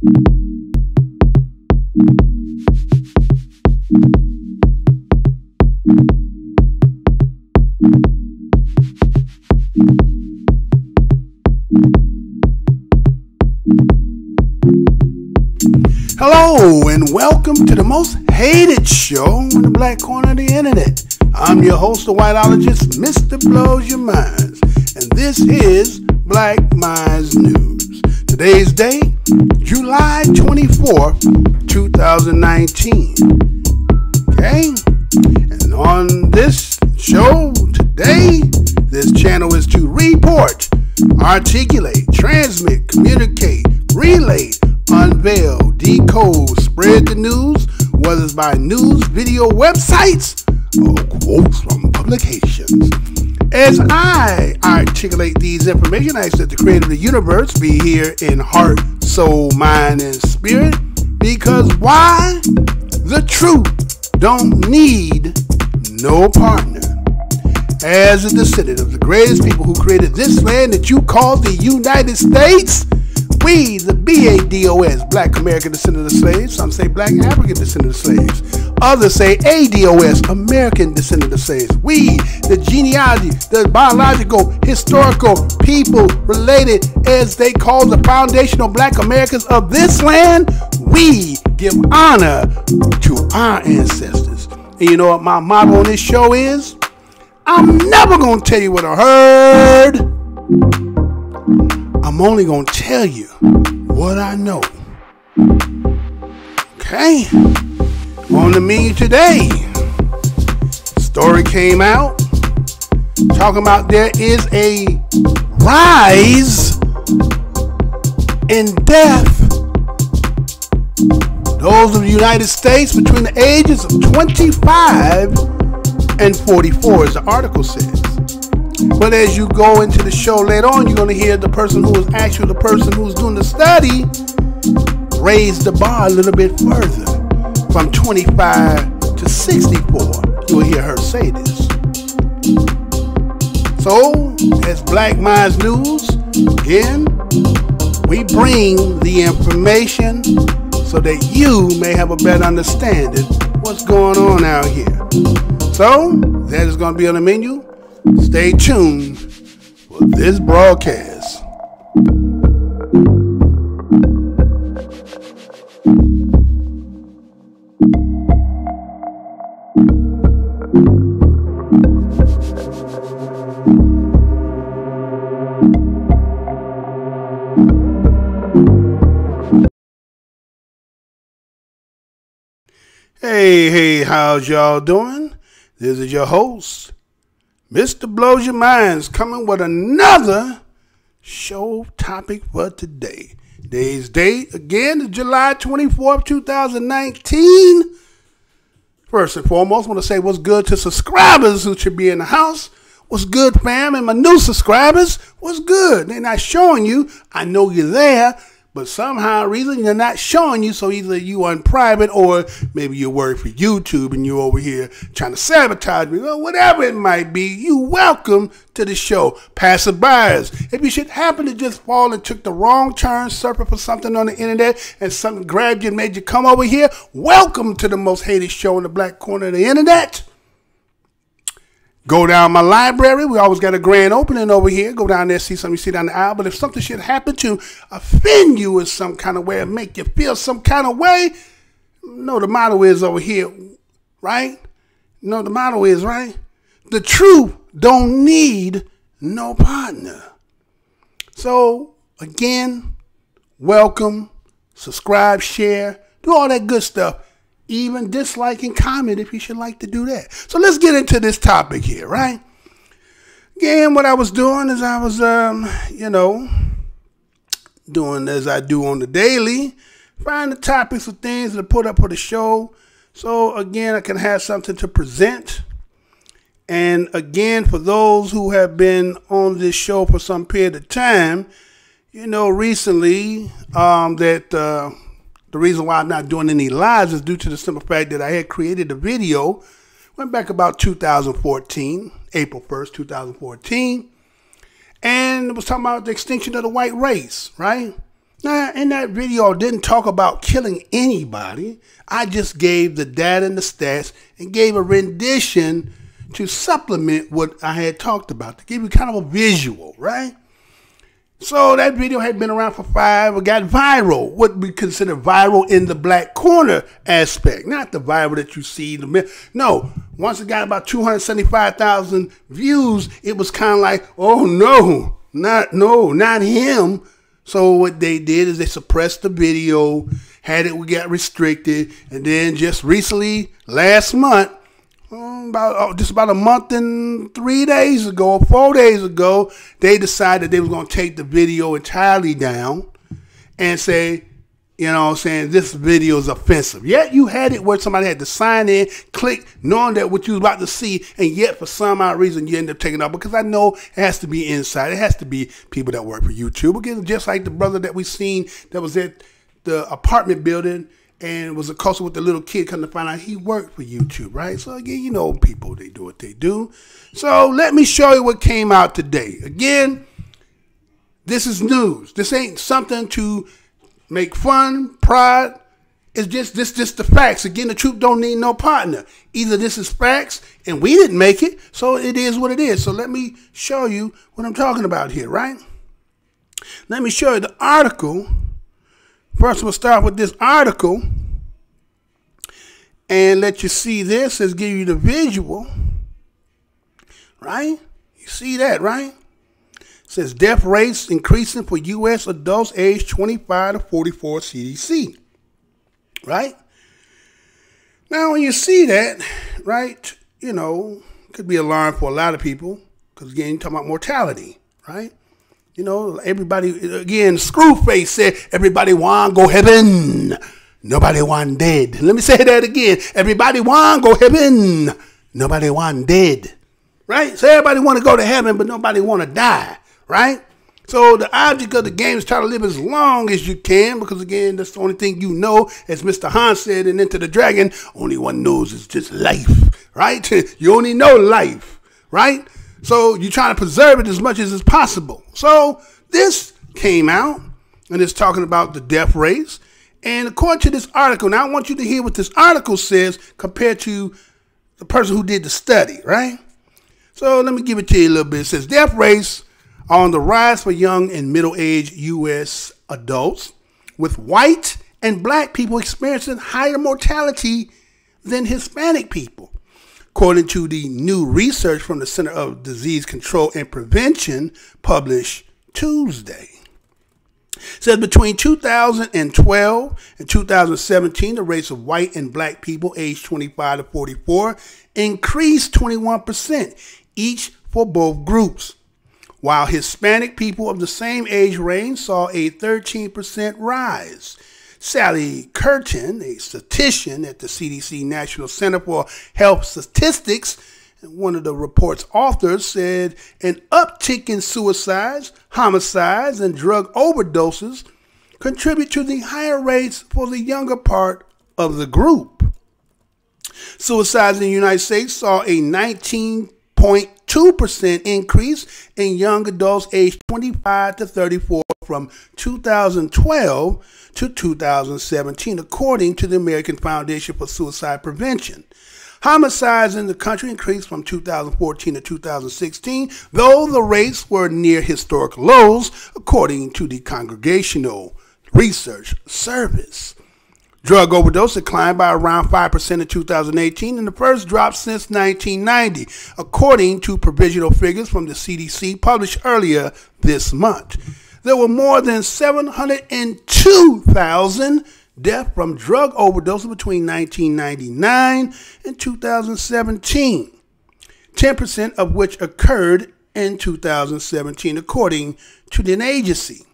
Hello and welcome to the most hated show in the black corner of the internet. I'm your host, the whiteologist, Mr. Blows Your Minds, and this is Black Minds News. Today's date, July 24th, 2019. Okay? And on this show today, this channel is to report, articulate, transmit, communicate, relay, unveil, decode, spread the news, whether it's by news, video, websites, or quotes from publications. As I articulate these information, I ask that the creator of the universe be here in heart, soul, mind, and spirit. Because why? The truth don't need no partner. As a descendant of the greatest people who created this land that you call the United States, we, the BADOS, Black American Descendant of Slaves, some say Black African Descendant of Slaves, others say ADOS, American Descendant of Slaves, we, the genealogy, the biological, historical people related, as they call the foundational Black Americans of this land, we give honor to our ancestors. And you know what my motto on this show is? I'm never going to tell you what I heard. I'm only going to tell you what I know. Okay? On the menu today, story came out talking about there is a rise in death. Those of the United States between the ages of 25 and 44, as the article says. But as you go into the show later on, you're going to hear the person who was actually the person who was doing the study raise the bar a little bit further, from 25 to 64. You will hear her say this. So, as Black Minds News, again, we bring the information so that you may have a better understanding what's going on out here. So, that is going to be on the menu. Stay tuned for this broadcast. Hey, how's y'all doing? This is your host, Mr. Blows Your Minds, coming with another show topic for today. Today's date, again, is July 24th, 2019. First and foremost, I want to say what's good to subscribers who should be in the house. What's good, fam? And my new subscribers, what's good? They're not showing you. I know you're there, but somehow, reason they're not showing you, so either you on private or maybe you work for YouTube and you're over here trying to sabotage me, or whatever it might be. You welcome to the show. Passerbyers, if you should happen to just fall and took the wrong turn, surfing for something on the internet, and something grabbed you and made you come over here, welcome to the most hated show in the black corner of the internet. Go down my library. We always got a grand opening over here. Go down there, see something you see down the aisle. But if something should happen to offend you in some kind of way or make you feel some kind of way, no, the motto is over here, right? No, the motto is, right? The truth don't need no partner. So, again, welcome, subscribe, share, do all that good stuff. Even dislike and comment if you should like to do that. So let's get into this topic here, right? Again, what I was doing is I was, doing as I do on the daily, find the topics of things to put up for the show. So again, I can have something to present. And again, for those who have been on this show for some period of time, you know, recently the reason why I'm not doing any lives is due to the simple fact that I had created a video, went back about 2014, April 1st, 2014, and it was talking about the extinction of the white race, right? Now, in that video, I didn't talk about killing anybody. I just gave the data and the stats and gave a rendition to supplement what I had talked about, to give you kind of a visual, right? So that video had been around for it got viral, what we consider viral in the black corner aspect, not the viral that you see. No, once it got about 275,000 views, it was kind of like, oh no, not him. So what they did is they suppressed the video, we got restricted, and then just recently, last month, just about a month and 3 days ago, or 4 days ago, they decided they was going to take the video entirely down and say, you know what I'm saying, this video is offensive. Yet you had it where somebody had to sign in, click, knowing that what you was about to see, and yet for some odd reason you end up taking it off, because I know it has to be inside. It has to be people that work for YouTube. Again, just like the brother that we seen that was at the apartment building and was accosted with the little kid, come to find out he worked for YouTube, right? So again, you know, people, they do what they do. So let me show you what came out today. Again, this is news. This ain't something to make fun, pride. It's just the facts. Again, the truth don't need no partner. Either this is facts and we didn't make it, so it is what it is. So let me show you what I'm talking about here, right? Let me show you the article. First, we'll start with this article and let you see this. Let's give you the visual, right? You see that, right? It says death rates increasing for U.S. adults aged 25 to 44 CDC, right? Now, when you see that, right, you know, could be alarm for a lot of people because, again, you're talking about mortality, right? You know, everybody, again, Screwface said, everybody want go heaven. Nobody want dead. Let me say that again. Everybody want go heaven. Nobody want dead. Right? So everybody want to go to heaven, but nobody want to die. Right? So the object of the game is try to live as long as you can, because, again, that's the only thing you know. As Mr. Han said in Enter the Dragon, only one knows is just life. Right? You only know life. Right? So you're trying to preserve it as much as is possible. So this came out, and it's talking about the death rates. And according to this article, now I want you to hear what this article says compared to the person who did the study, right? So let me give it to you a little bit. It says death rates are on the rise for young and middle-aged U.S. adults, with white and black people experiencing higher mortality than Hispanic people. According to the new research from the Center of Disease Control and Prevention published Tuesday. It says between 2012 and 2017, the rates of white and black people aged 25 to 44 increased 21%, each for both groups, while Hispanic people of the same age range saw a 13% rise. Sally Curtin, a statistician at the CDC National Center for Health Statistics, one of the report's authors, said an uptick in suicides, homicides, and drug overdoses contribute to the higher rates for the younger part of the group. Suicides in the United States saw a 19.2% increase in young adults aged 25 to 34 from 2012 to 2017, according to the American Foundation for Suicide Prevention. Homicides in the country increased from 2014 to 2016, though the rates were near historic lows, according to the Congregational Research Service. Drug overdose declined by around 5% in 2018, and the first drop since 1990, according to provisional figures from the CDC published earlier this month. There were more than 702,000 deaths from drug overdose between 1999 and 2017, 10% of which occurred in 2017, according to the agency.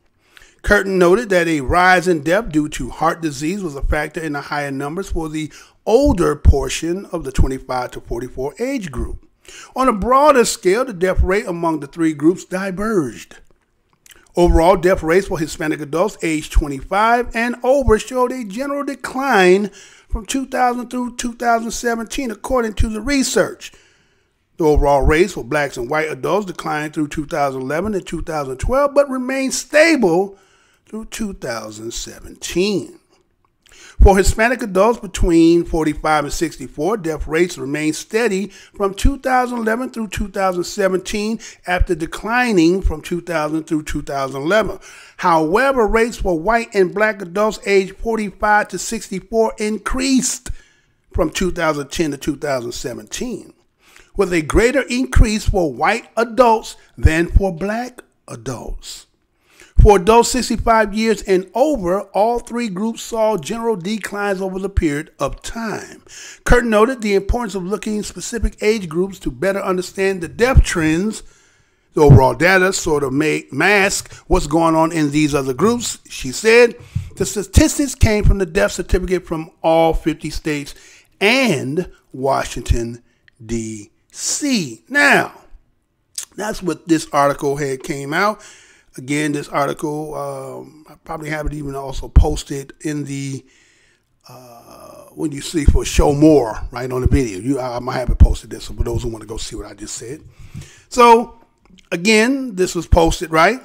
Curtin noted that a rise in death due to heart disease was a factor in the higher numbers for the older portion of the 25 to 44 age group. On a broader scale, the death rate among the three groups diverged. Overall, death rates for Hispanic adults aged 25 and over showed a general decline from 2000 through 2017, according to the research. The overall rates for blacks and white adults declined through 2011 and 2012, but remained stable through 2017. For Hispanic adults between 45 and 64, death rates remained steady from 2011 through 2017 after declining from 2000 through 2011. However, rates for white and black adults aged 45 to 64 increased from 2010 to 2017, with a greater increase for white adults than for black adults. For adults 65 years and over, all three groups saw general declines over the period of time. Curtin noted the importance of looking at specific age groups to better understand the death trends. The overall data sort of mask what's going on in these other groups. She said the statistics came from the death certificate from all 50 states and Washington, D.C. Now, that's what this article had came out. Again, this article, I probably have it even also posted in the, when you see for show more, right, on the video. I might have it posted there, so for those who want to go see what I just said. So, again, this was posted, right?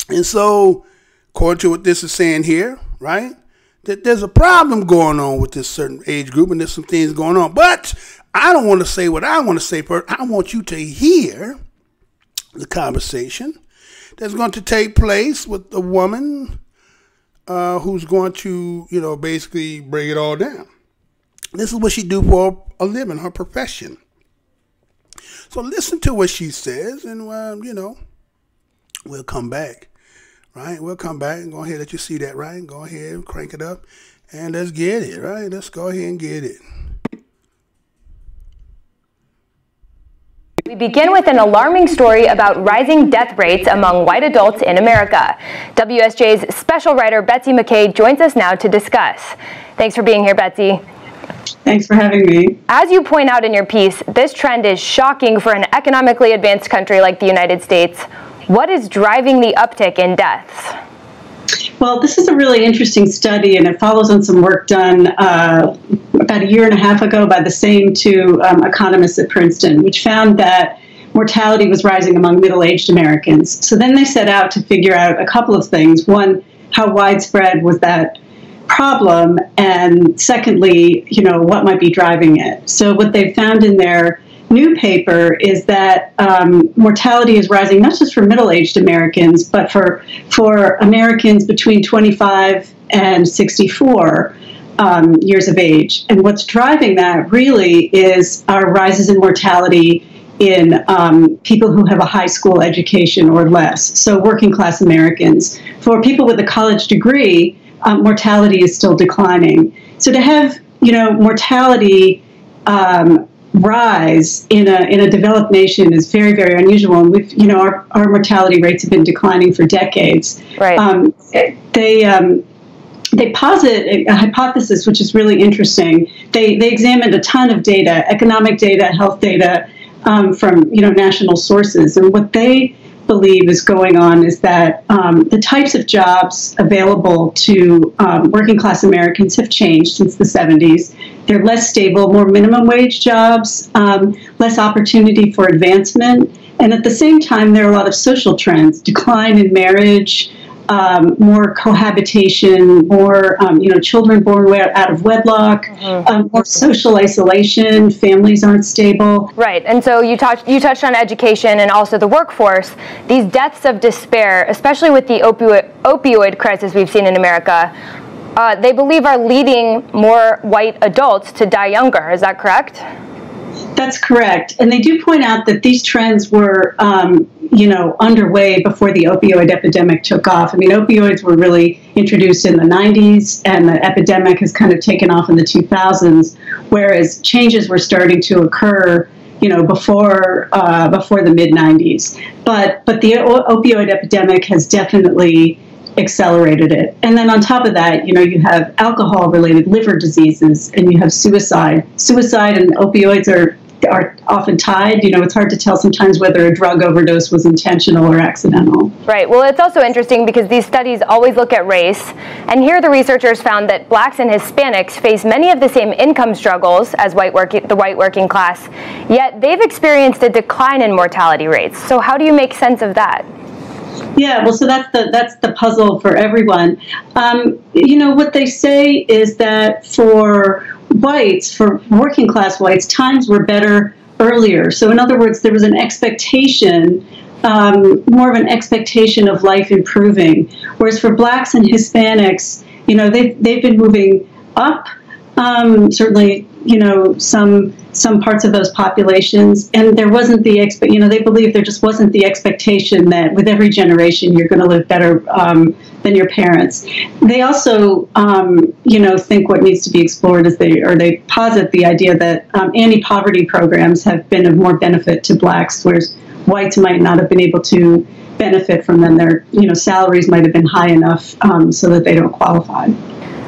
And so, according to what this is saying here, right, that there's a problem going on with this certain age group and there's some things going on. But I don't want to say what I want to say first. I want you to hear the conversation that's going to take place with the woman who's going to, basically bring it all down. This is what she do for a living, her profession. So listen to what she says, and, we'll come back, right? We'll come back and go ahead and let you see that, right? Go ahead and crank it up, and let's get it, right? Let's go ahead and get it. We begin with an alarming story about rising death rates among white adults in America. WSJ's special writer Betsy McKay joins us now to discuss. Thanks for being here, Betsy. Thanks for having me. As you point out in your piece, this trend is shocking for an economically advanced country like the United States. What is driving the uptick in deaths? Well, this is a really interesting study, and it follows on some work done about a year and a half ago by the same two economists at Princeton, which found that mortality was rising among middle-aged Americans. So then they set out to figure out a couple of things. One, how widespread was that problem? And secondly, what might be driving it? So what they found in their new paper is that mortality is rising not just for middle-aged Americans, but for Americans between 25 and 64 years of age. And what's driving that really is our rises in mortality in people who have a high school education or less, so working class Americans. For people with a college degree, mortality is still declining. So to have, mortality rise in a developed nation is very, very unusual, and we've, our mortality rates have been declining for decades. Right. They posit a hypothesis which is really interesting. They examined a ton of data, economic data, health data from national sources, and what they believe is going on is that the types of jobs available to working class Americans have changed since the 70s. They're less stable, more minimum wage jobs, less opportunity for advancement, and at the same time there are a lot of social trends, decline in marriage, more cohabitation, more children born out of wedlock, more social isolation, families aren't stable. Right, and so you touched on education and also the workforce. These deaths of despair, especially with the opioid crisis we've seen in America, they believe are leading more white adults to die younger. Is that correct? That's correct. And they do point out that these trends were, underway before the opioid epidemic took off. I mean, opioids were really introduced in the 90s, and the epidemic has kind of taken off in the 2000s, whereas changes were starting to occur, before the mid-90s. But the opioid epidemic has definitely accelerated it. And then on top of that, you have alcohol-related liver diseases, and you have suicide. Suicide and opioids are often tied. It's hard to tell sometimes whether a drug overdose was intentional or accidental. Right. Well, it's also interesting because these studies always look at race, and here the researchers found that blacks and Hispanics face many of the same income struggles as the white working class, yet they've experienced a decline in mortality rates. So how do you make sense of that? Yeah, well, so that's the puzzle for everyone. What they say is that for whites, for working class whites, times were better earlier. So in other words, there was an expectation, more of an expectation of life improving. Whereas for blacks and Hispanics, they've been moving up. Certainly, some parts of those populations, and there wasn't the they believe there just wasn't the expectation that with every generation you're going to live better than your parents. They also, think what needs to be explored is they posit the idea that anti-poverty programs have been of more benefit to blacks, whereas whites might not have been able to benefit from them. Their salaries might have been high enough so that they don't qualify.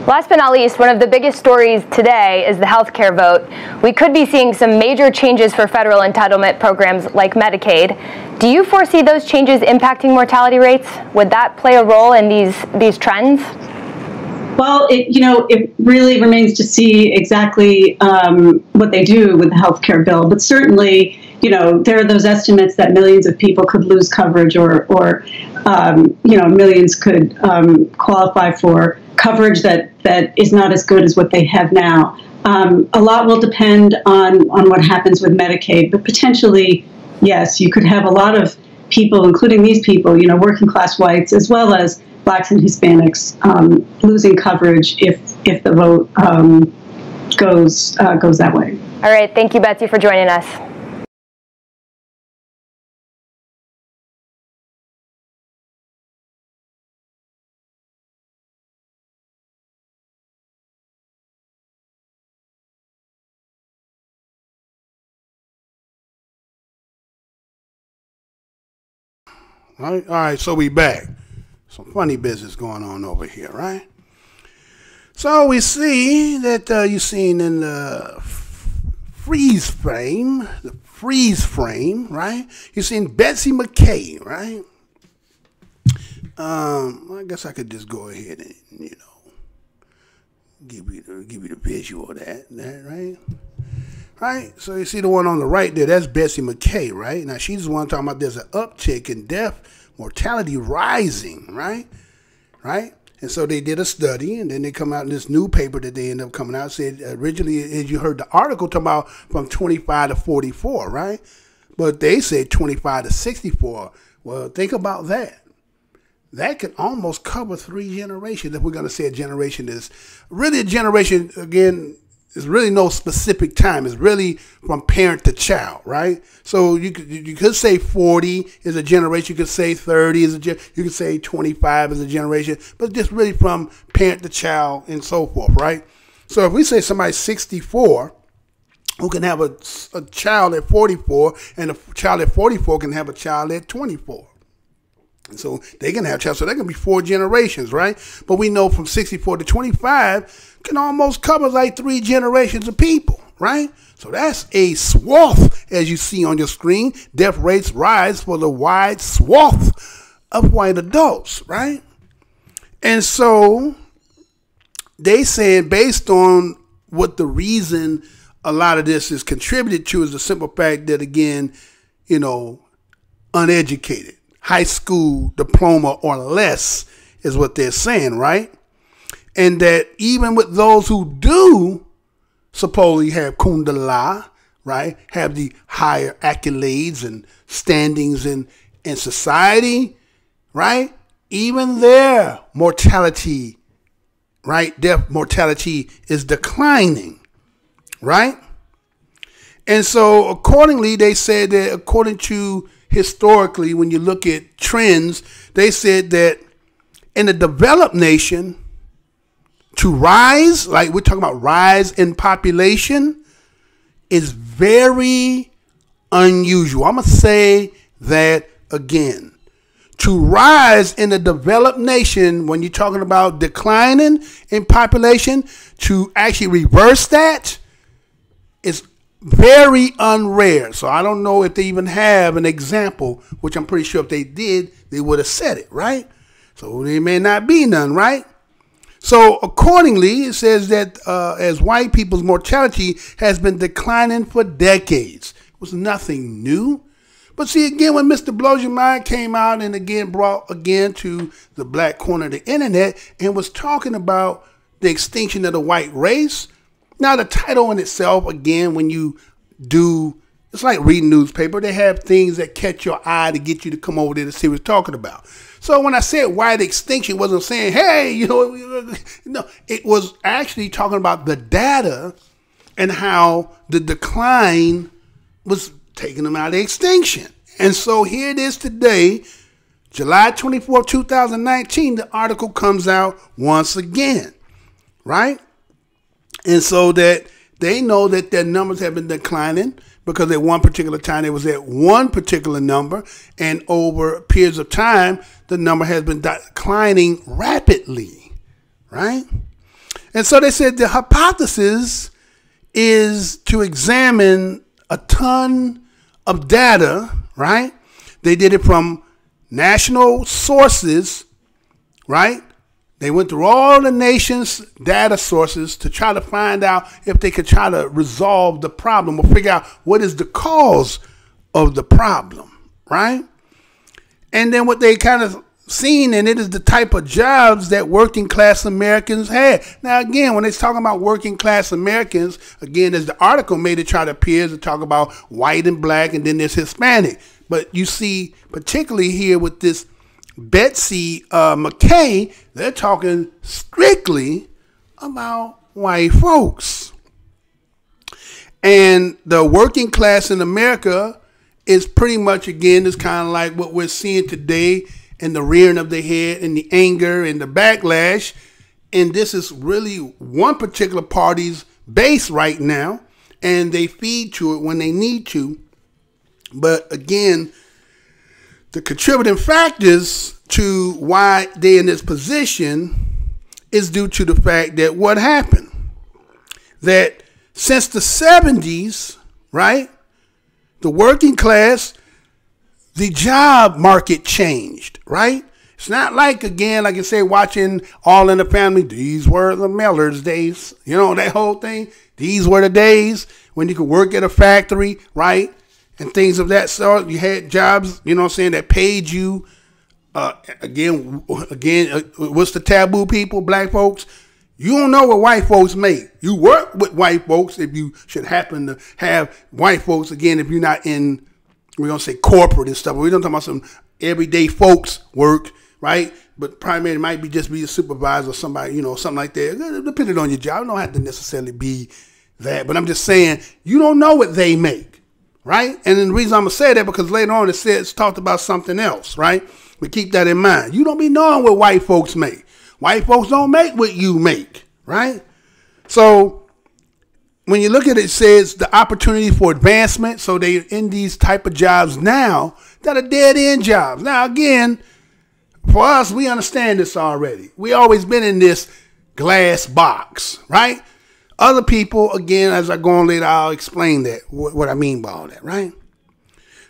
Last but not least, one of the biggest stories today is the healthcare vote. We could be seeing some major changes for federal entitlement programs like Medicaid. Do you foresee those changes impacting mortality rates? Would that play a role in these trends? Well, it really remains to see exactly what they do with the healthcare bill. But certainly, there are those estimates that millions of people could lose coverage, or millions could qualify for coverage that is not as good as what they have now. A lot will depend on what happens with Medicaid, but potentially, yes, you could have a lot of people, including these people, working class whites, as well as blacks and Hispanics, losing coverage if the vote goes that way. All right, thank you, Betsy, for joining us. All right, so we back. Some funny business going on over here, right? So we see that you've seen in the freeze frame, right? You've seen Betsy McKay, right? I guess I could just go ahead and, give you the visual of that, right? Right, so you see the one on the right there, that's Betsy McKay, right? Now, she's the one talking about there's an uptick in death mortality rising, right? And so they did a study, and then they come out in this new paper that they end up coming out. Said originally, as you heard the article, talking about from 25 to 44, right? But they said 25 to 64. Well, think about that. That could almost cover 3 generations. If we're going to say a generation is really a generation, again, there's really no specific time. It's really from parent to child, right? So you could say 40 is a generation. You could say 30 is you could say 25 is a generation, but just really from parent to child and so forth, right? So if we say somebody's 64, who can have a child at 44, and a child at 44 can have a child at 24. And so they can have child, so that can be 4 generations, right? But we know from 64 to 25 can almost cover like 3 generations of people, right? So that's a swath, as you see on your screen. Death rates rise for the wide swath of white adults, right? And so they said, based on what the reason a lot of this is contributed to, is the simple fact that, again, uneducated, high school diploma or less is what they're saying, right? And that even with those who do supposedly have kundala, right, have the higher accolades and standings in society, right, even their mortality, right, death mortality is declining, right? And so accordingly, they said that according to historically, when you look at trends, they said that in a developed nation, to rise, like we're talking about rise in population, is very unusual. I'm going to say that again. To rise in a developed nation, when you're talking about declining in population, to actually reverse that is very unrare. So I don't know if they even have an example, which I'm pretty sure if they did, they would have said it, right? So there may not be none, right? So accordingly, it says that as white people's mortality has been declining for decades. It was nothing new. But see, again, when Mr. Blows Your Mind came out and again brought again to the black corner of the internet and was talking about the extinction of the white race. Now, the title in itself, again, when you do, it's like reading newspaper. They have things that catch your eye to get you to come over there to see what it's talking about. So when I said white extinction, wasn't saying, hey, no, it was actually talking about the data and how the decline was taking them out of extinction. And so here it is today, July 24, 2019, the article comes out once again, right? And so that they know that their numbers have been declining because at one particular time it was at one particular number, and over periods of time, the number has been declining rapidly, right? And so they said the hypothesis is to examine a ton of data, right? They did it from national sources, right? They went through all the nation's data sources to try to find out if they could try to resolve the problem or figure out what is the cause of the problem, right? And then what they kind of seen, and it is the type of jobs that working class Americans had. Now, again, when it's talking about working class Americans, again, as the article made it try to appear to talk about white and black, and then there's Hispanic. But you see, particularly here with this Betsy McKay, they're talking strictly about white folks. And the working class in America is pretty much, again, is kind of like what we're seeing today, and the rearing of the head and the anger and the backlash. And this is really one particular party's base right now, and they feed to it when they need to. But again, the contributing factors to why they're in this position is due to the fact that what happened? That since the 70s, right, the working class, the job market changed, right? It's not like, again, like I say, watching All in the Family, these were the Miller's days, you know, that whole thing. These were the days when you could work at a factory, right? And things of that sort. You had jobs, you know what I'm saying, that paid you. Again, what's the taboo, people, black folks? You don't know what white folks make. You work with white folks if you should happen to have white folks, again, if you're not in, we're going to say corporate and stuff. We don't talk about some everyday folks work, right? But primarily it might be just be a supervisor or somebody, you know, something like that. Depending on your job. It don't have to necessarily be that. But I'm just saying, you don't know what they make, right? And then the reason I'm going to say that because later on it's talked about something else, right? But keep that in mind. You don't be knowing what white folks make. White folks don't make what you make, right? So when you look at it, it says the opportunity for advancement. So they're in these type of jobs now that are dead end jobs. Now, again, for us, we understand this already. We always been in this glass box, right? Other people, again, as I go on later, I'll explain that, what I mean by all that, right?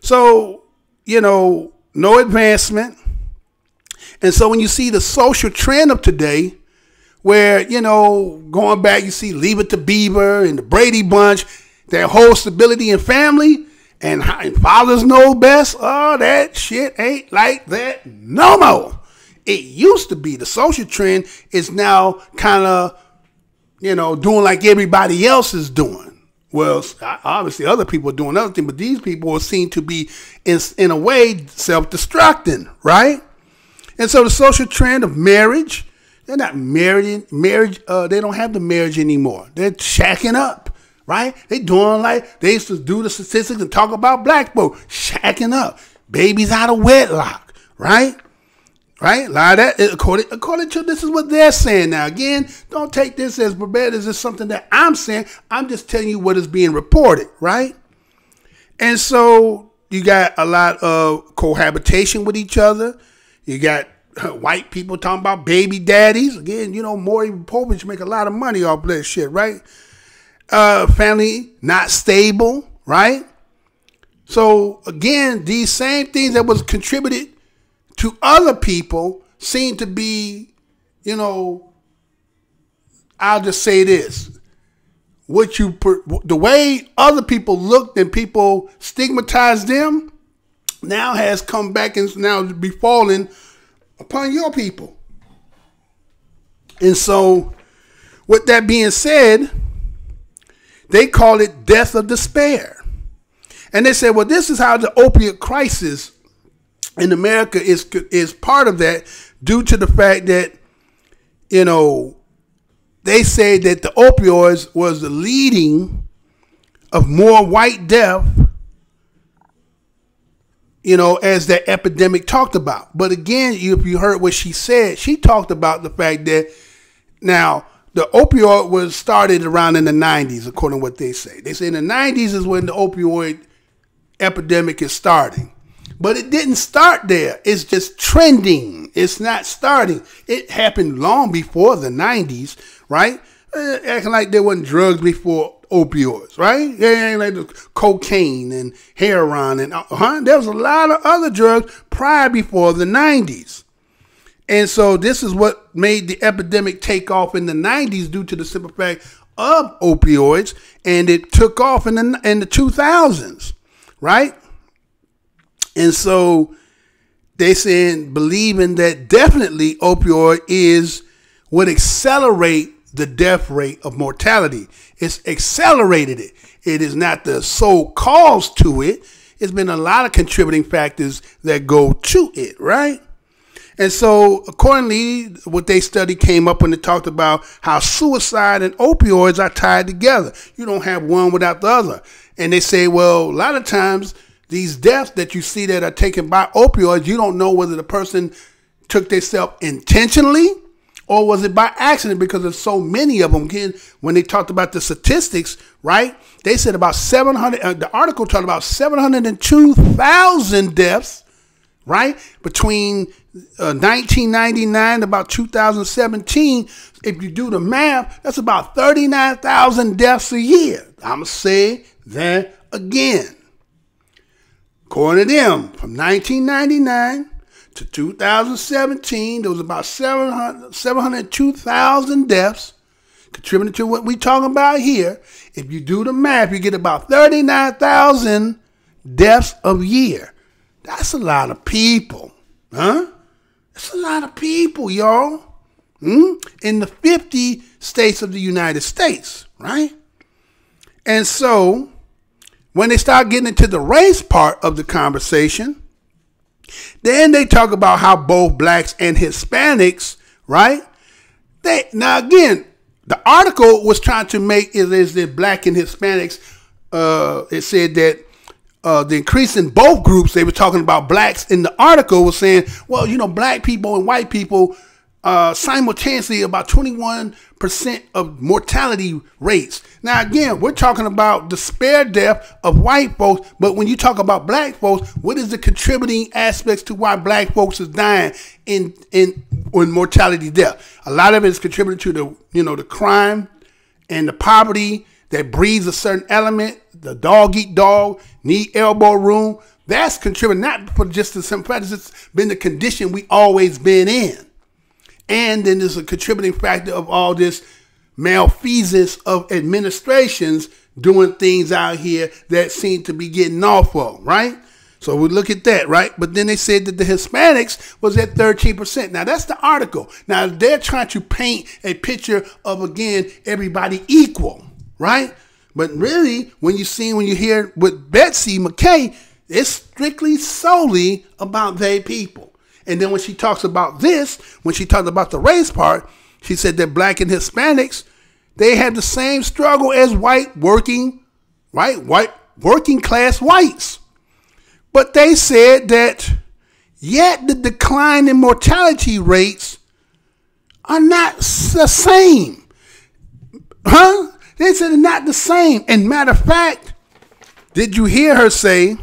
So, you know, no advancement. And so when you see the social trend of today, where, you know, going back, you see Leave It to Beaver and the Brady Bunch, their whole stability in family, and fathers know best. Oh, that shit ain't like that no more. It used to be. The social trend is now kind of, you know, doing like everybody else is doing. Well, obviously other people are doing other things, but these people are seen to be, in a way, self-destructing, right? And so the social trend of marriage, they're not married. They don't have the marriage anymore. They're shacking up, right? They doing like they used to do the statistics and talk about black folk shacking up, babies out of wedlock, right? Right? A lot of that, according to this is what they're saying. Now, again, don't take this as verbatim. This is something that I'm saying. I'm just telling you what is being reported, right? And so you got a lot of cohabitation with each other. You got white people talking about baby daddies. Again, you know, Maury Povich make a lot of money off that shit, right? Family not stable, right? So, again, these same things that was contributed to other people seem to be, you know, I'll just say this. The way other people looked and people stigmatized them, now has come back and now befallen upon your people. And so, with that being said, they call it death of despair. And they said, well, this is how the opiate crisis in America is part of that, due to the fact that, you know, they say that the opioids was the leading of more white death, you know, as that epidemic talked about. But again, if you heard what she said, she talked about the fact that now the opioid was started around in the 90s, according to what they say. They say in the 90s is when the opioid epidemic is starting. But it didn't start there. It's just trending. It's not starting. It happened long before the 90s, right? Acting like there wasn't drugs before opioids, right? There ain't like the cocaine and heroin and there was a lot of other drugs prior before the 90s. And so this is what made the epidemic take off in the 90s, due to the simple fact of opioids, and it took off in the 2000s, right? And so they saying, believing that definitely opioid is what accelerate the death rate of mortality. It's accelerated it. It is not the sole cause to it. It's been a lot of contributing factors that go to it, right? And so accordingly, what they study came up when they talked about how suicide and opioids are tied together. You don't have one without the other. And they say, well, a lot of times these deaths that you see that are taken by opioids, you don't know whether the person took themselves intentionally or was it by accident, because there's so many of them. Again, when they talked about the statistics, right, they said about 700, the article talked about 702,000 deaths, right, between 1999 to about 2017. If you do the math, that's about 39,000 deaths a year. I'm going to say that again. According to them, from 1999 to 2017, there was about 702,000 deaths contributing to what we're talking about here. If you do the math, you get about 39,000 deaths a year. That's a lot of people, huh? That's a lot of people, y'all. In the 50 states of the United States, right? And so when they start getting into the race part of the conversation, then they talk about how both blacks and Hispanics, right? Now again, the article was trying to make is that black and Hispanics, it said that the increase in both groups, they were talking about blacks in the article, was saying, well, you know, black people and white people simultaneously about 21% of mortality rates. Now, again, we're talking about the spare death of white folks, but when you talk about black folks, what is the contributing aspects to why black folks is dying in mortality death? A lot of it is contributing to the, you know, the crime and the poverty that breeds a certain element. The dog eat dog, need elbow room. That's contributing, not for just the simple fact, it's been the condition we always been in. And then there's a contributing factor of all this malfeasance of administrations doing things out here that seem to be getting off of, right? So we look at that, right? But then they said that the Hispanics was at 13%. Now, that's the article. Now, they're trying to paint a picture of, again, everybody equal, right? But really, when you hear with Betsy McKay, it's strictly solely about they people. And then when she talks about this, when she talked about the race part, she said that black and Hispanics, they had the same struggle as white working class whites. But they said that yet the decline in mortality rates are not the same. Huh? They said they're not the same. And matter of fact, did you hear her say,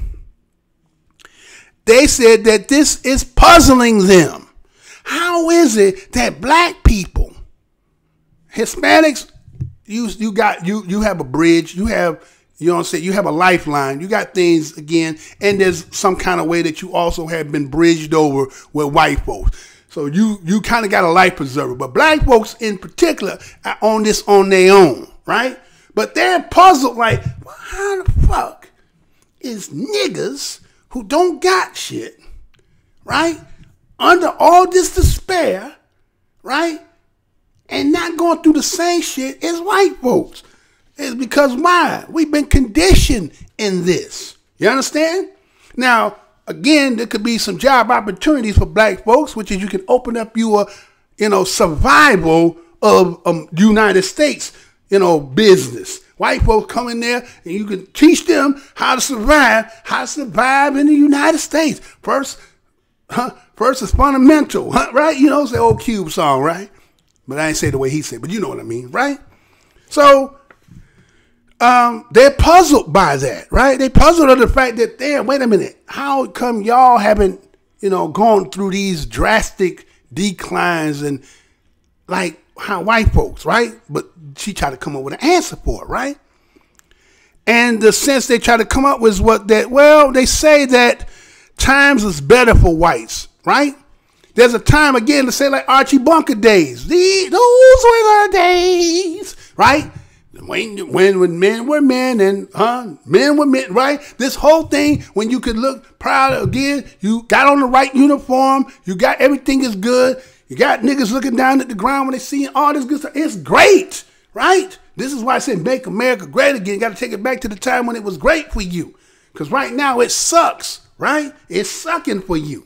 they said that this is puzzling them. How is it that black people, Hispanics, you have a bridge, you have a lifeline, you got things again, and there's some kind of way that you also have been bridged over with white folks. So you kind of got a life preserver. But black folks in particular are on this on their own, right? But they're puzzled like, well, how the fuck is niggas who don't got shit, right? Under all this despair, right? And not going through the same shit as white folks. It's because why? We've been conditioned in this. You understand? Now, again, there could be some job opportunities for black folks, which is you can open up your, survival of United States, business. White folks come in there and you can teach them how to survive in the United States. First is fundamental, right? It's the old Cube song, right? But I ain't say it the way he said, but you know what I mean, right? So they're puzzled by that, right? They puzzled at the fact that, wait a minute, how come y'all haven't, gone through these drastic declines and like how white folks, right? But she tried to come up with an answer for it, right? And the sense they try to come up with they say that times is better for whites, right? There's a time, again, to say like Archie Bunker days. Those were the days, right? When men were men and men were men, right? This whole thing, when you could look proud again, you got on the right uniform, you got everything is good, you got niggas looking down at the ground when they see all this good stuff. It's great, right? This is why I said make America great again. You got to take it back to the time when it was great for you. Because right now it sucks, right? It's sucking for you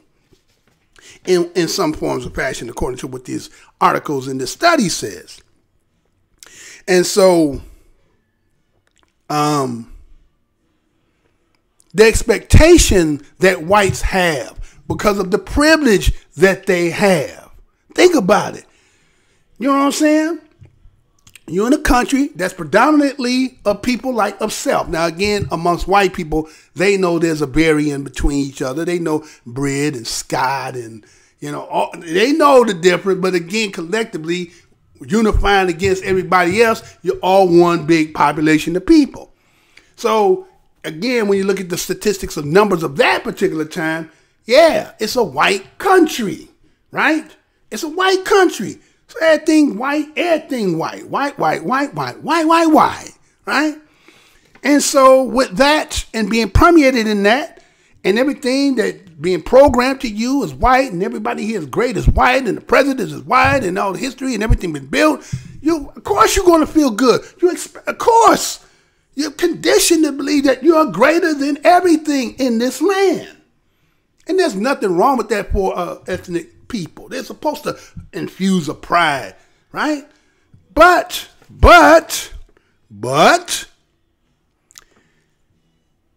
in some forms of fashion, according to what these articles in this study says. And so the expectation that whites have because of the privilege that they have. Think about it. You know what I'm saying? You're in a country that's predominantly of people like of self. Now, again, amongst white people, they know there's a barrier in between each other. They know Brid and Scott and, they know the difference. But again, collectively, unifying against everybody else, you're all one big population of people. So, again, when you look at the statistics of numbers of that particular time, it's a white country, right? It's a white country. So everything white, white, right? And so with that and being permeated in that and everything that being programmed to you is white and everybody here is great is white and the president is white and all the history and everything been built, of course you're going to feel good. Of course, you're conditioned to believe that you are greater than everything in this land. And there's nothing wrong with that for ethnic people. They're supposed to infuse a pride, right? But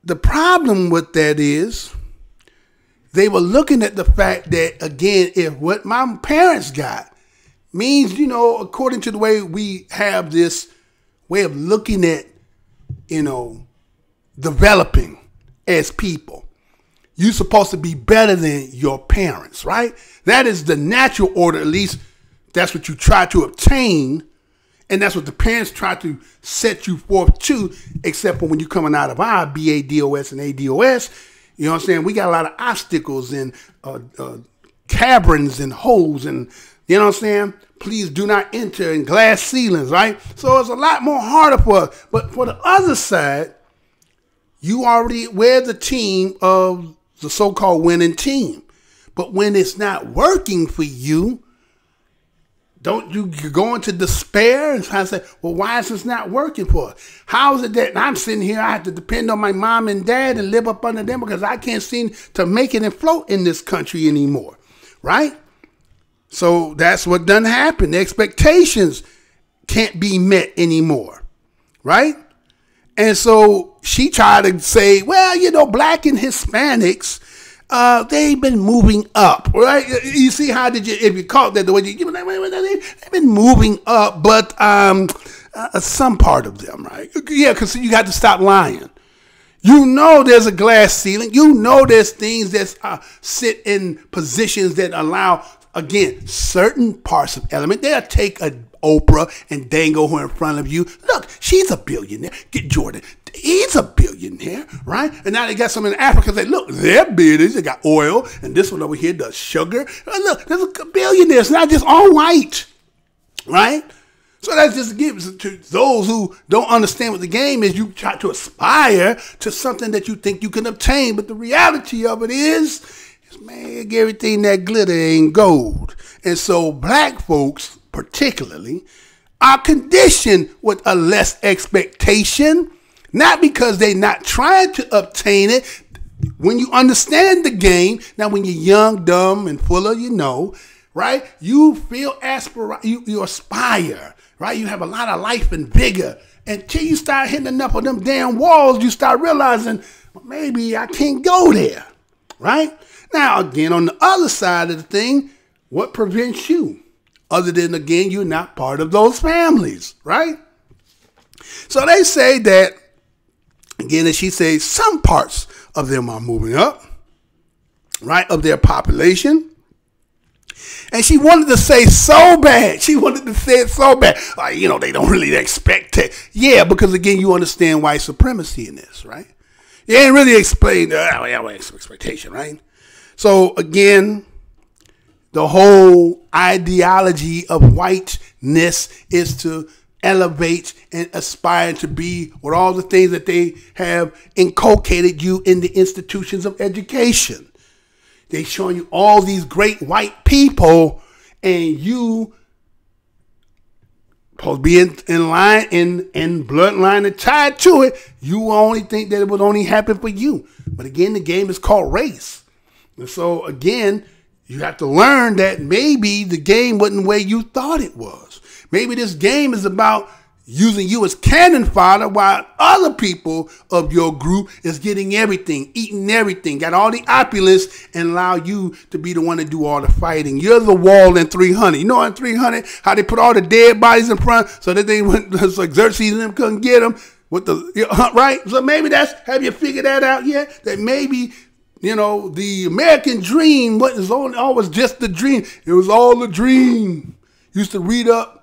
the problem with that is they were looking at the fact that, again, if what my parents got means, according to the way we have this way of looking at, developing as people, you're supposed to be better than your parents, right? That is the natural order. At least that's what you try to obtain. And that's what the parents try to set you forth to, except for when you're coming out of our BADOS and ADOS. You know what I'm saying? We got a lot of obstacles and caverns and holes and, you know what I'm saying? Please do not enter in glass ceilings, right? So it's a lot more harder for us. But for the other side, we're the team of the so-called winning team. But when it's not working for you, don't you go into despair and try to say, well, why is this not working for us? How is it that I'm sitting here, I have to depend on my mom and dad and live up under them because I can't seem to make it and float in this country anymore, right? So that's what done happened. The expectations can't be met anymore, right? And so she tried to say, well, black and Hispanics, they've been moving up, right? You see how if you caught that the way they've been moving up, but some part of them, right? Yeah, because you got to stop lying. There's a glass ceiling. There's things that sit in positions that allow, again, certain parts of element. They'll take a Oprah and dangle her in front of you. Look, she's a billionaire. Get Jordan. He's a billionaire, right? And now they got some in Africa. Say, look, they're billionaires. They got oil, and this one over here does sugar. Look, there's a billionaire. It's not just all white, right? So that's just gives to those who don't understand what the game is. You try to aspire to something that you think you can obtain, but the reality of it is man, everything that glitter ain't gold. And so black folks, particularly, are conditioned with a less expectation, not because they're not trying to obtain it. When you understand the game, now when you're young, dumb, and full of right, you feel you aspire, right? You have a lot of life and vigor. Until you start hitting enough of them damn walls, you start realizing, well, maybe I can't go there, right? Now, again, on the other side of the thing, what prevents you? Other than, again, you're not part of those families, right? So they say that, again, as she says, some parts of them are moving up, right, of their population. And she wanted to say so bad. She wanted to say it so bad. Like, they don't really expect it. Yeah, because, again, you understand white supremacy in this, right? You ain't really explained expectation, right? So, again, the whole ideology of whiteness is to elevate and aspire to be with all the things that they have inculcated you in the institutions of education. They showing you all these great white people, and you supposed to be in line, in bloodline and tied to it. You only think that it would only happen for you. But again, the game is called race. And so again, you have to learn that maybe the game wasn't the way you thought it was. Maybe this game is about using you as cannon fodder while other people of your group is getting everything, eating everything, got all the opulence, and allow you to be the one to do all the fighting. You're the wall in 300. You know in 300 how they put all the dead bodies in front so that they went, so Xerxes and them couldn't get them with the right. So maybe have you figured that out yet? That maybe the American dream was always just the dream. It was all a dream. Used to read up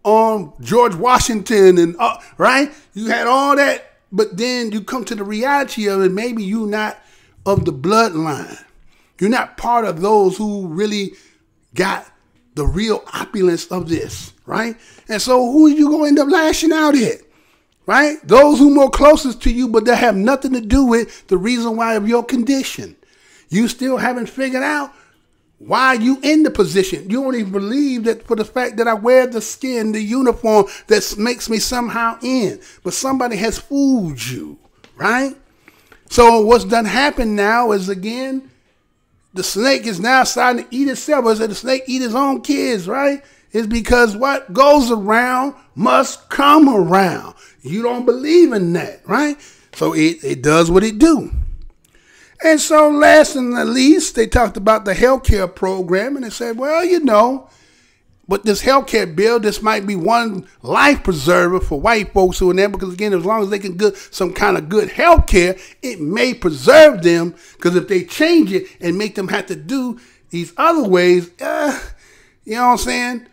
on George Washington and right? You had all that, but then you come to the reality of it. Maybe you're not of the bloodline. You're not part of those who really got the real opulence of this, right? And so who are you going to end up lashing out at, right? Those who are more closest to you, but that have nothing to do with the reason why of your condition. You still haven't figured out why you in the position. You don't even believe that for the fact that I wear the skin, the uniform that makes me somehow in. But somebody has fooled you, right? So what's done happen now is, again, the snake is now starting to eat itself. Or the snake eat his own kids, right? It's because what goes around must come around. You don't believe in that, right? So it does what it do. And so last and not least, they talked about the healthcare program, and they said, well, but this healthcare bill, this might be one life preserver for white folks who are there, because again, as long as they can get some kind of good healthcare, it may preserve them, because if they change it and make them have to do these other ways, you know what I'm saying?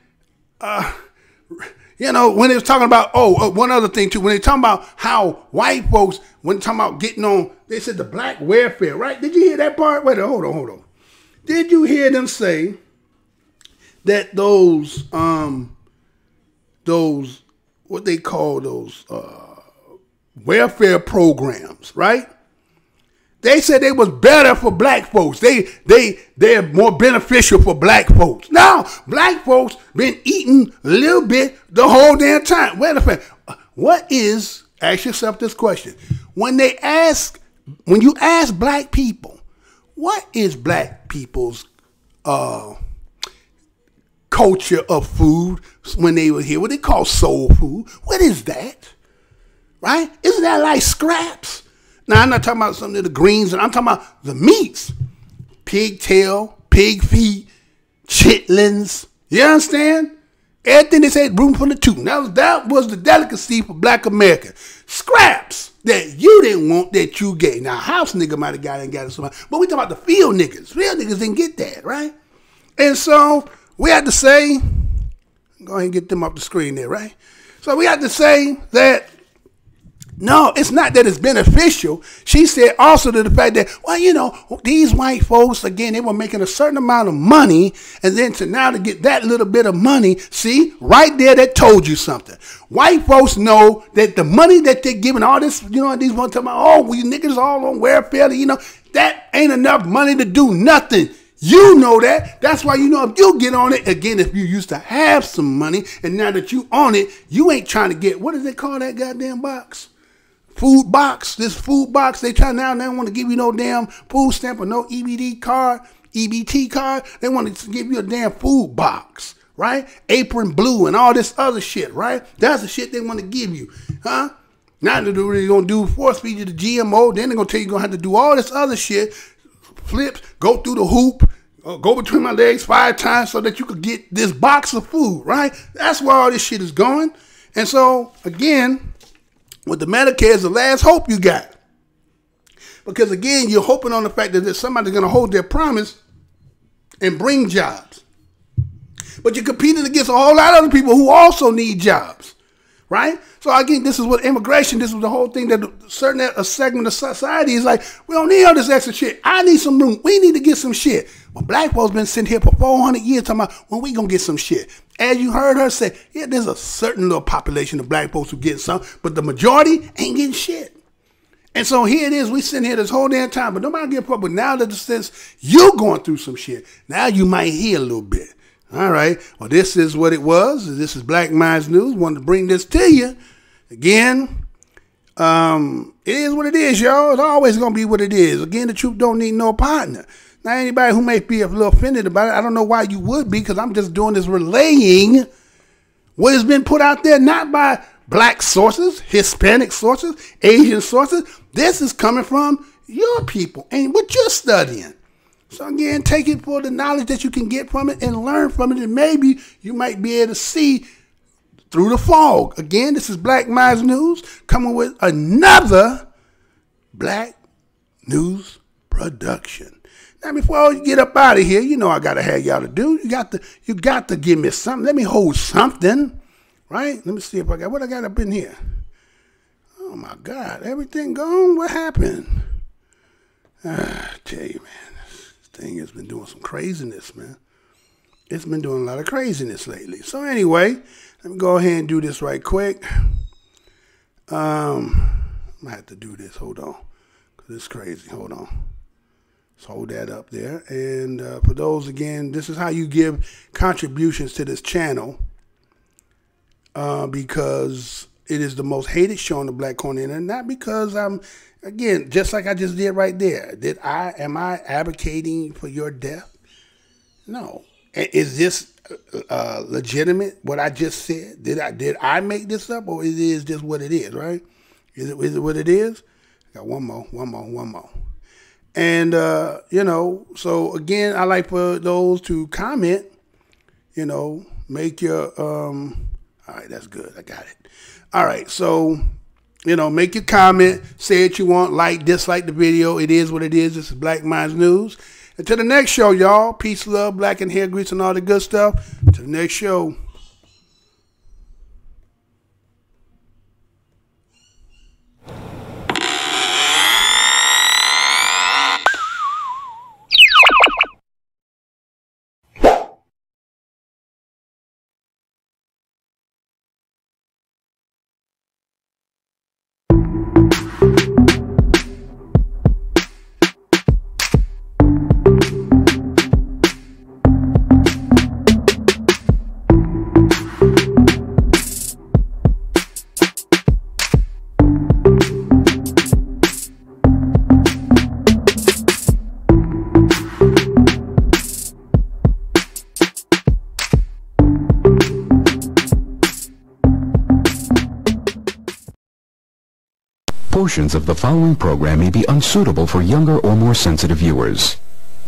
When they was talking about, one other thing too, when they talking about how white folks, when they talking about getting on, they said the black welfare, right? Did you hear that part? Wait, hold on. Did you hear them say that those, what they call those, welfare programs, right? They said they was better for black folks. They're more beneficial for black folks. Now, black folks been eating a little bit the whole damn time. Wait a minute. Ask yourself this question. When you ask black people, what is black people's culture of food when they were here? What they call soul food. What is that? Right? Isn't that like scraps? Now, I'm not talking about some of the greens, and I'm talking about the meats. Pigtail, pig feet, chitlins. You understand? Everything they said, room for the two. That was the delicacy for black America. Scraps that you didn't want that you gave. Now, house nigga might have got it and got it somewhere. But we talking about the field niggas. Field niggas didn't get that, right? And so we had to say, go ahead and get them up the screen there, right? So we had to say that No, it's not that it's beneficial. She said also to the fact that, well, you know, these white folks, again, they were making a certain amount of money, and then to get that little bit of money, see, right there, that told you something. White folks know that the money that they're giving, all this, you know, these ones talking about, oh, we niggas all on welfare, you know, that ain't enough money to do nothing. You know that. That's why, you know, if you get on it, again, if you used to have some money, and now that you on it, you ain't trying to get, what does they call that goddamn box? Food box. This food box, they try now, they don't want to give you no damn food stamp or no EBT card. They want to give you a damn food box, right? Apron Blue and all this other shit, right? That's the shit they want to give you, huh? Now they're going to do force feed you the GMO. Then they're going to tell you you're going to have to do all this other shit. Flips, go through the hoop, go between my legs 5 times so that you could get this box of food, right? That's where all this shit is going. And so, again, with the Medicare is the last hope you got. Because, again, you're hoping on the fact that somebody's going to hold their promise and bring jobs. But you're competing against a whole lot of other people who also need jobs, right? So, again, this is what immigration, this is the whole thing that a segment of society is like, we don't need all this extra shit. I need some room. We need to get some shit. Well, black folks been sitting here for 400 years talking about when we going to get some shit. As you heard her say, yeah, there's a certain little population of black folks who get some, but the majority ain't getting shit. And so here it is, we sitting here this whole damn time, but nobody give up. But now that since you're going through some shit, now you might hear a little bit. All right, well, this is what it was. This is Black Minds News. Wanted to bring this to you. Again, it is what it is, y'all. It's always going to be what it is. Again, the truth don't need no partner. Now, anybody who may be a little offended about it, I don't know why you would be, because I'm just doing this relaying what has been put out there, not by black sources, Hispanic sources, Asian sources. This is coming from your people and what you're studying. So, again, take it for the knowledge that you can get from it and learn from it, and maybe you might be able to see through the fog. Again, this is Black Minds News, coming with another Black News production. Now, before you get up out of here, you know I gotta have y'all to do. You got to give me something. Let me hold something, right? Let me see if I got what I got up in here. Oh my God, everything gone? What happened? I tell you, man, this thing has been doing some craziness, man. It's been doing a lot of craziness lately. So anyway, let me go ahead and do this right quick. I'm gonna have to do this. Hold on, because it's crazy. Hold on. Let's hold that up there. And for those, again, this is how you give contributions to this channel, because it is the most hated show on the Black Corner Internet. Not because I'm, again, just like I just did right there. Am I advocating for your death? No. Is this legitimate, what I just said? Did I make this up, or is it just what it is, right? Is it what it is? I got one more. And, you know, so again, I like for those to comment, you know, make your, all right, that's good. I got it. All right. So, you know, make your comment, say what you want, like, dislike the video. It is what it is. This is Black Minds News. Until the next show, y'all. Peace, love, black and hair grease and all the good stuff. Until the next show. Portions of the following program may be unsuitable for younger or more sensitive viewers.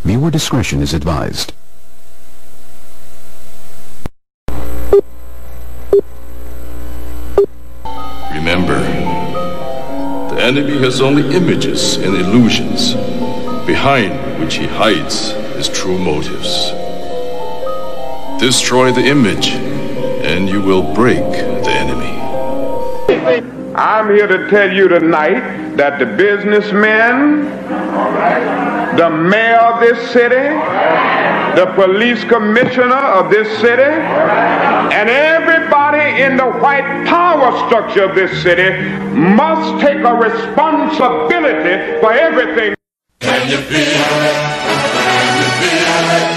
Viewer discretion is advised. Remember, the enemy has only images and illusions, behind which he hides his true motives. Destroy the image, and you will break the enemy. I'm here to tell you tonight that the businessmen, the mayor of this city, the police commissioner of this city, and everybody in the white power structure of this city must take a responsibility for everything. Can you feel it? Can you feel it?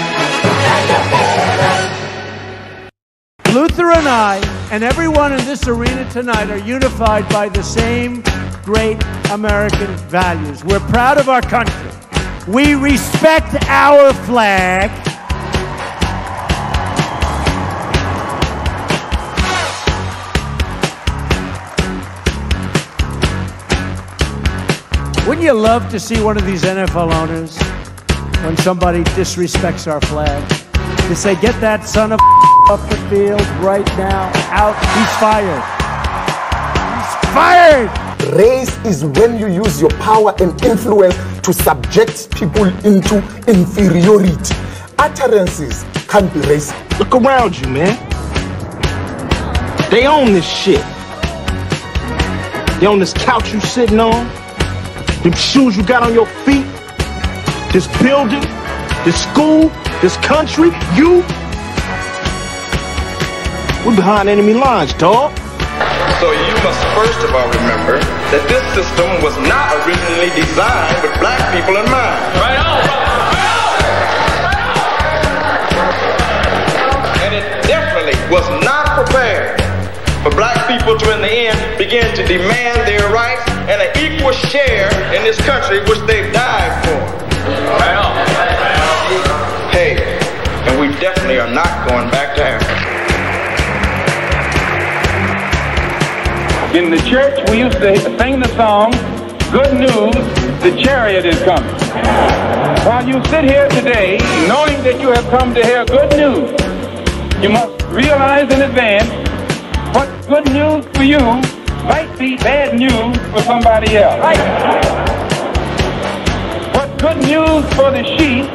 Luther and I, and everyone in this arena tonight, are unified by the same great American values. We're proud of our country. We respect our flag. Wouldn't you love to see one of these NFL owners, when somebody disrespects our flag, to say, get that son of off the field right now, out, he's fired. He's fired! Race is when you use your power and influence to subject people into inferiority. Utterances can't be racist. Look around you, man. They own this shit. They own this couch you sitting on, them shoes you got on your feet, this building, this school, this country, you. We're behind enemy lines, dog. So you must first of all remember that this system was not originally designed with black people in mind. Right on, and it definitely was not prepared for black people to, in the end, begin to demand their rights and an equal share in this country which they've died for. Right on. Hey, and we definitely are not going back to Africa. In the church, we used to sing the song, "Good news, the chariot is coming." While you sit here today, knowing that you have come to hear good news, you must realize in advance what good news for you might be bad news for somebody else. What good news for the sheep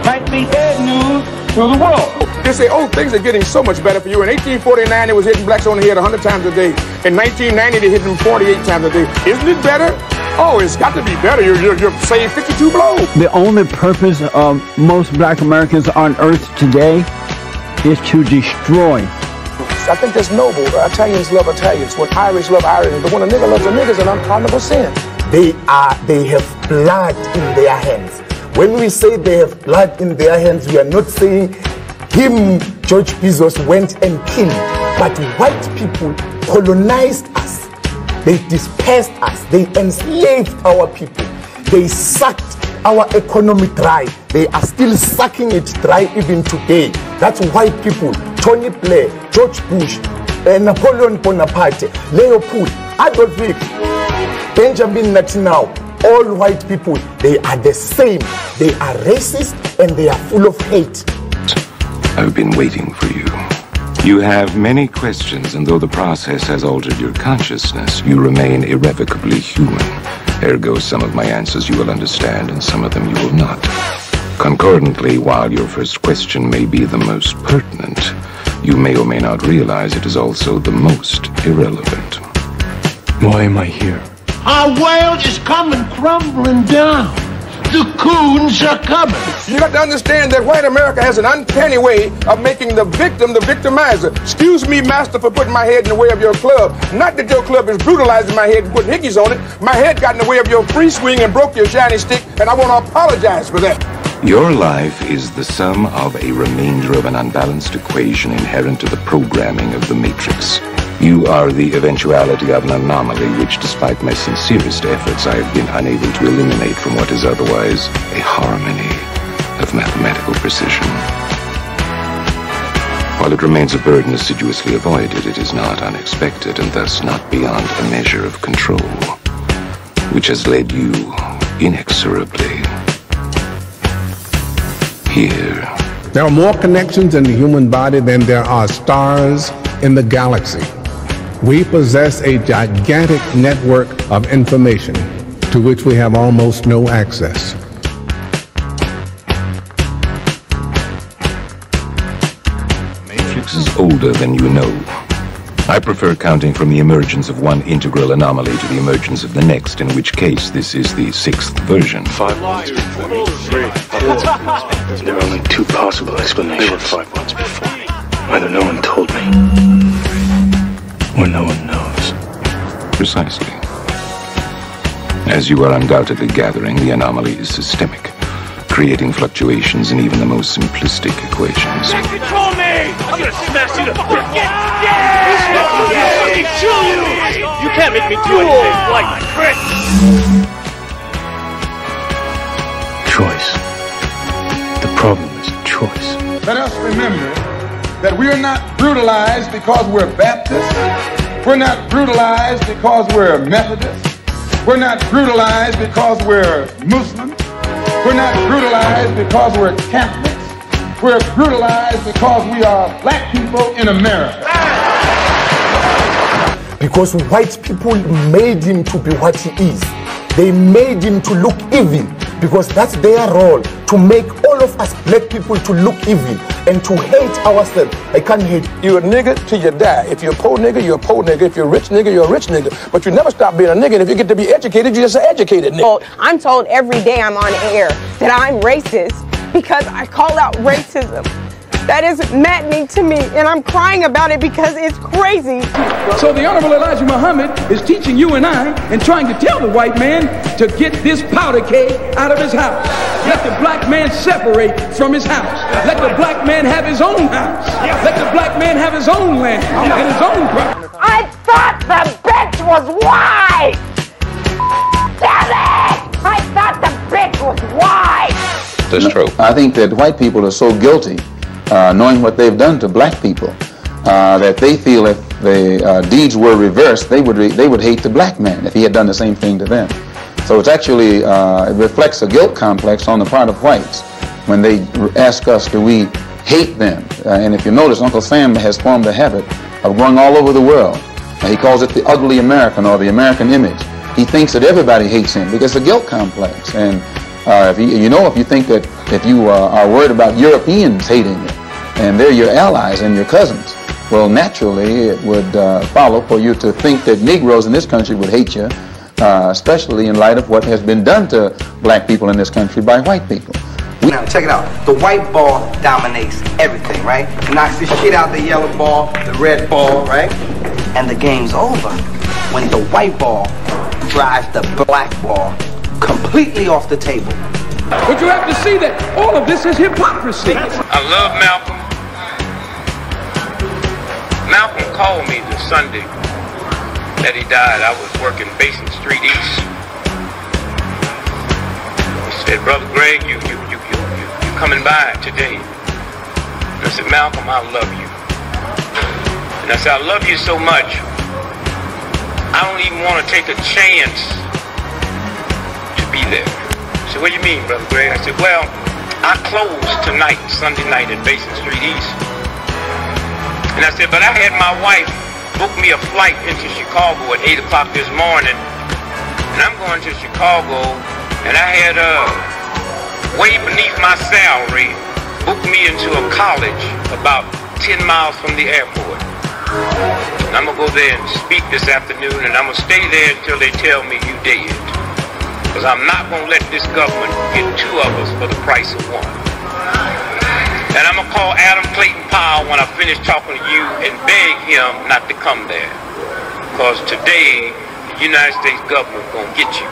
might be bad news to the wolf. They say, oh, things are getting so much better for you. In 1849, it was hitting blacks on the head 100 times a day. In 1990, they hit them 48 times a day. Isn't it better? Oh, it's got to be better. You're saved 52 blows. The only purpose of most black Americans on earth today is to destroy. I think that's noble. Italians love Italians. When Irish love Irish. But when a nigga loves a nigga, it's an unpardonable sin. They have blood in their hands. When we say they have blood in their hands, we are not saying him, George Bezos, went and killed. But white people colonized us. They dispersed us. They enslaved our people. They sucked our economy dry. They are still sucking it dry even today. That's white people. Tony Blair, George Bush, Napoleon Bonaparte, Leopold, Adolf Hitler, Benjamin Netanyahu. All white people, they are the same. They are racist and they are full of hate. I've been waiting for you. You have many questions, and though the process has altered your consciousness, you remain irrevocably human. Ergo, some of my answers you will understand, and some of them you will not. Concordantly, while your first question may be the most pertinent, you may or may not realize it is also the most irrelevant. Why am I here? Our world is coming crumbling down. The coons are coming. You got to understand that white America has an uncanny way of making the victim the victimizer. Excuse me, master, for putting my head in the way of your club. Not that your club is brutalizing my head and putting hickeys on it. My head got in the way of your free swing and broke your shiny stick, and I want to apologize for that. Your life is the sum of a remainder of an unbalanced equation inherent to the programming of the Matrix. You are the eventuality of an anomaly which, despite my sincerest efforts, I have been unable to eliminate from what is otherwise a harmony of mathematical precision. While it remains a burden assiduously avoided, it is not unexpected and thus not beyond a measure of control, which has led you inexorably here. There are more connections in the human body than there are stars in the galaxy. We possess a gigantic network of information to which we have almost no access. Matrix is older than you know. I prefer counting from the emergence of one integral anomaly to the emergence of the next, in which case this is the 6th version. 5 months before me. 3, 4. There are only 2 possible explanations. There were 5 months before me. Either no one told me, or no one knows. Precisely. As you are undoubtedly gathering, the anomaly is systemic, creating fluctuations in even the most simplistic equations. Control me! I'm gonna smash you to You can't make me do anything like Chris! Choice. The problem is choice. Let us remember that we are not brutalized because we're Baptists. We're not brutalized because we're Methodists. We're not brutalized because we're Muslims. We're not brutalized because we're Catholics. We're brutalized because we are black people in America. Because white people made him to be what he is. They made him to look evil, because that's their role, to make all of us black people to look evil and to hate ourselves. I can't hate. You're a nigga till you die. If you're a poor nigga, you're a poor nigga. If you're a rich nigga, you're a rich nigga. But you never stop being a nigga, and if you get to be educated, you're just an educated nigga. Well, I'm told every day I'm on air that I'm racist because I call out racism. That is maddening to me, and I'm crying about it because it's crazy. So the Honorable Elijah Muhammad is teaching you and I and trying to tell the white man to get this powder keg out of his house. Let the black man separate from his house. Let the black man have his own house. Let the black man have his own land and his own property. I thought the bitch was white! Damn it! I thought the bitch was white! That's true. I think that white people are so guilty, knowing what they've done to black people, that they feel if the deeds were reversed, they would hate the black man if he had done the same thing to them. So it's actually, it reflects a guilt complex on the part of whites when they ask us, do we hate them? And if you notice, Uncle Sam has formed a habit of going all over the world. He calls it the ugly American, or the American image. He thinks that everybody hates him because it's a guilt complex. And if you think that if you are worried about Europeans hating you, and they're your allies and your cousins, well, naturally it would follow for you to think that Negroes in this country would hate you, especially in light of what has been done to black people in this country by white people. Now, check it out. The white ball dominates everything, right? It knocks the shit out the yellow ball, the red ball, right? And the game's over when the white ball drives the black ball completely off the table. But you have to see that all of this is hypocrisy. I love Malcolm. Malcolm called me the Sunday that he died. I was working Basin Street East. He said, Brother Greg, you coming by today? And I said, Malcolm, I love you. And I said, I love you so much, I don't even want to take a chance to be there. He said, what do you mean, Brother Greg? I said, well, I close tonight, Sunday night at Basin Street East. And I said, but I had my wife book me a flight into Chicago at 8 o'clock this morning. And I'm going to Chicago, and I had way beneath my salary, booked me into a college about 10 miles from the airport. And I'm going to go there and speak this afternoon, and I'm going to stay there until they tell me you dead. Because I'm not going to let this government get 2 of us for the price of 1. And I'm going to call Adam Clayton Powell when I finish talking to you and beg him not to come there. Because today, the United States government is going to get you.